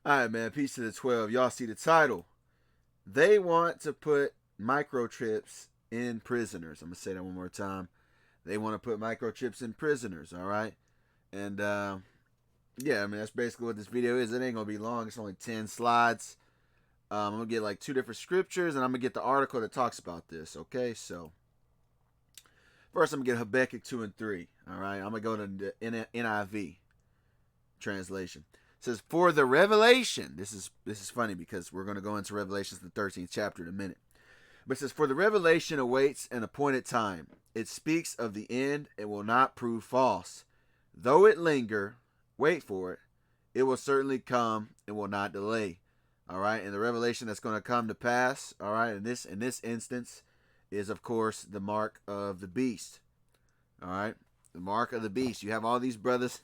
All right, man. Peace to the 12. Y'all see the title. They want to put microchips in prisoners. I'm going to say that one more time. They want to put microchips in prisoners, all right? And yeah, I mean, that's basically what this video is. It ain't going to be long. It's only 10 slides. I'm going to get like two different scriptures, and I'm going to get the article that talks about this, okay? So, first, I'm going to get Habakkuk 2 and 3, all right? I'm going to go to the NIV translation. It says, for the revelation, this is funny because we're going to go into Revelations, the 13th chapter, in a minute. But it says, for the revelation awaits an appointed time. It speaks of the end and will not prove false. Though it linger, wait for it. It will certainly come and will not delay. All right, and the revelation that's going to come to pass, all right, in this instance, is of course the mark of the beast. All right, the mark of the beast. You have all these brothers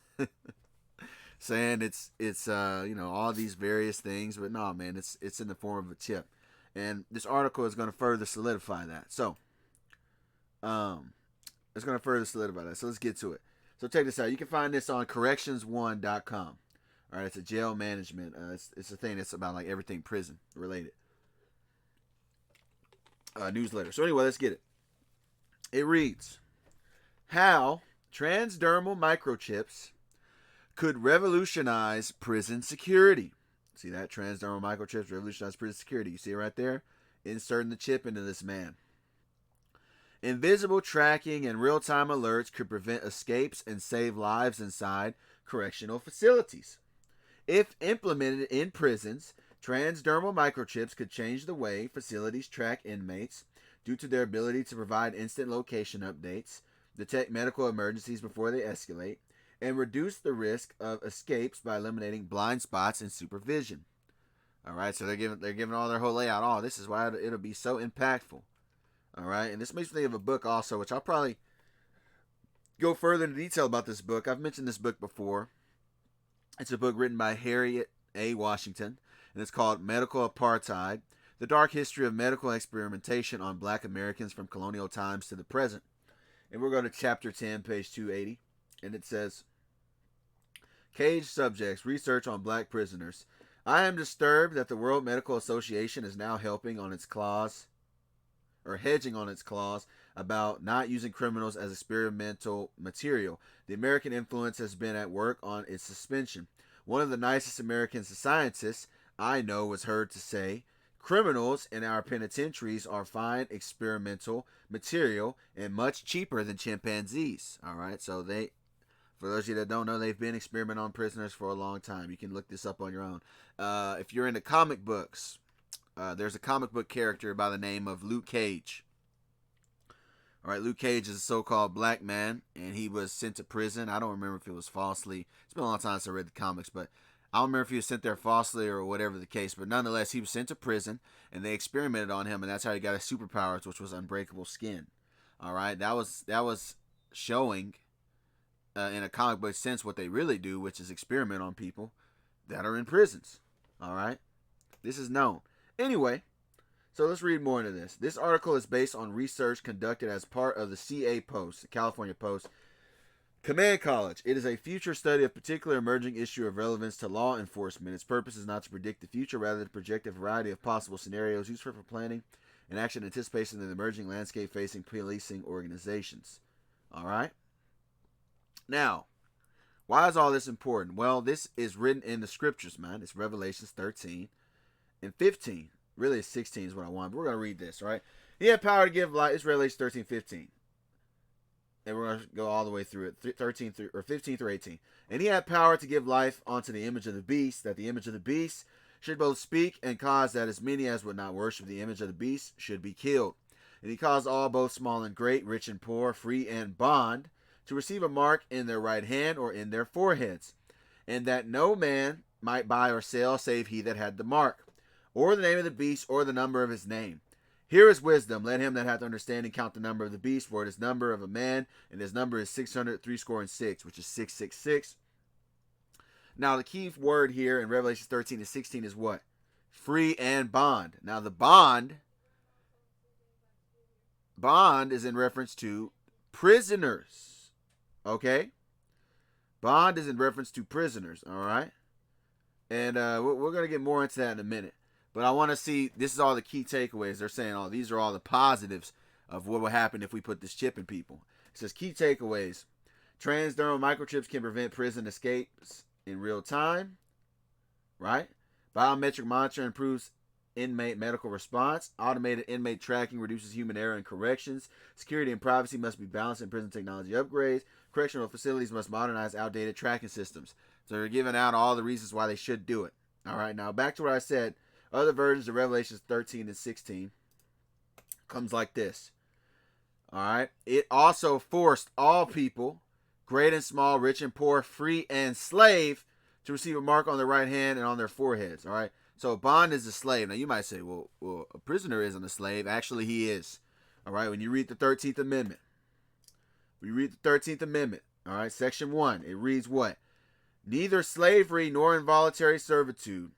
saying it's all these various things, but no, man, it's in the form of a chip, and this article is going to further solidify that. So, it's going to further solidify that. So let's get to it. So check this out. You can find this on corrections1.com. All right, it's a jail management. It's a thing that's about like everything prison related newsletter. So anyway, let's get it. It reads, how transdermal microchips could revolutionize prison security. See that? Transdermal microchips revolutionize prison security. You see it right there? Inserting the chip into this man. Invisible tracking and real-time alerts could prevent escapes and save lives inside correctional facilities. If implemented in prisons, transdermal microchips could change the way facilities track inmates due to their ability to provide instant location updates, detect medical emergencies before they escalate, and reduce the risk of escapes by eliminating blind spots in supervision. All right, so they're giving all their whole layout. Oh, this is why it'll be so impactful. All right, and this makes me think of a book also, which I'll probably go further into detail about this book. I've mentioned this book before. It's a book written by Harriet A. Washington, and it's called Medical Apartheid: The Dark History of Medical Experimentation on Black Americans from Colonial Times to the Present. And we're going to chapter 10, page 280, and it says, Caged Subjects, Research on Black Prisoners. I am disturbed that the World Medical Association is now helping on its clause or hedging on its clause about not using criminals as experimental material. The American influence has been at work on its suspension. One of the nicest American scientists I know was heard to say, criminals in our penitentiaries are fine experimental material and much cheaper than chimpanzees. All right, so for those of you that don't know, they've been experimenting on prisoners for a long time. You can look this up on your own. If you're into comic books, there's a comic book character by the name of Luke Cage. All right, Luke Cage is a so-called black man, and he was sent to prison. I don't remember if it was falsely. It's been a long time since I read the comics, but I don't remember if he was sent there falsely or whatever the case. But nonetheless, he was sent to prison, and they experimented on him, and that's how he got his superpowers, which was unbreakable skin. All right, that was showing in a comic book sense what they really do, which is experiment on people that are in prisons. All right, this is known. Anyway, so let's read more into this. This article is based on research conducted as part of the CA Post, the California Post, Command College. It is a future study of particular emerging issue of relevance to law enforcement. Its purpose is not to predict the future, rather to project a variety of possible scenarios useful for planning and action anticipation of the emerging landscape facing policing organizations. All right? Now, why is all this important? Well, this is written in the scriptures, man. It's Revelations 13 and 15. Really, 16 is what I want, but we're going to read this, right? He had power to give life. It's Revelation 13, 15. And we're going to go all the way through it, 13 through, or 15 through 18. And he had power to give life unto the image of the beast, that the image of the beast should both speak and cause that as many as would not worship the image of the beast should be killed. And he caused all, both small and great, rich and poor, free and bond, to receive a mark in their right hand or in their foreheads, and that no man might buy or sell save he that had the mark, or the name of the beast, or the number of his name. Here is wisdom. Let him that hath understanding count the number of the beast, for it is number of a man, and his number is 600 which is 666. Now, the key word here in Revelation 13 to 16 is what? Free and bond. Now, the bond is in reference to prisoners. Okay? Bond is in reference to prisoners, all right? And we're going to get more into that in a minute. But I want to see, this is all the key takeaways. They're saying, oh, these are all the positives of what will happen if we put this chip in people. It says key takeaways. Transdermal microchips can prevent prison escapes in real time. Right? Biometric monitoring improves inmate medical response. Automated inmate tracking reduces human error and corrections. Security and privacy must be balanced in prison technology upgrades. Correctional facilities must modernize outdated tracking systems. So they're giving out all the reasons why they should do it. All right, now back to what I said. Other versions of Revelations 13 and 16 comes like this. All right. It also forced all people, great and small, rich and poor, free and slave, to receive a mark on their right hand and on their foreheads. All right. So a bond is a slave. Now you might say, well, a prisoner isn't a slave. Actually, he is. All right. When you read the 13th Amendment, all right, Section 1, it reads what? Neither slavery nor involuntary servitude,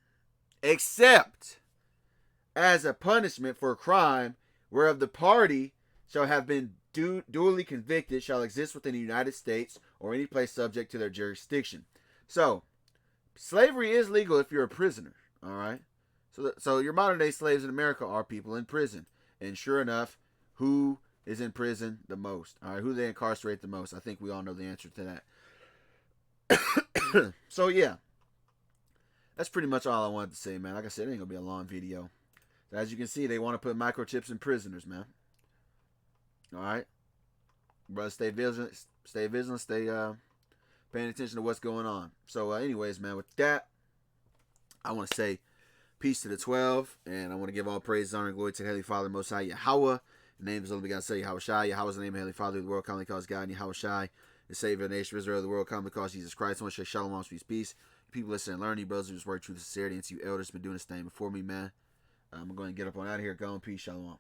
except as a punishment for a crime whereof the party shall have been duly convicted, shall exist within the United States or any place subject to their jurisdiction. So, slavery is legal if you're a prisoner, all right? So your modern day slaves in America are people in prison. And sure enough, who is in prison the most? All right, who they incarcerate the most? I think we all know the answer to that. So yeah, that's pretty much all I wanted to say, man. Like I said, it ain't gonna be a long video. As you can see, they want to put microchips in prisoners, man. All right, brother, stay vigilant, stay paying attention to what's going on. So, anyways, man, with that, I want to say peace to the 12, and I want to give all praise, honor, and glory to the Heavenly Father, Most High Yahweh. The name is only begotten Son, Yahweh Shai. Yahweh is the name of the Heavenly Father of the world, commonly calls God, and Yahweh Shai, the Savior of the nation of Israel, the world, commonly calls Jesus Christ. I want to say shalom, peace. People listen and learn, you brothers, whose word, truth, sincerity, and to you elders, been doing this thing before me, man. I'm going to get up on out of here. Go in peace, shalom.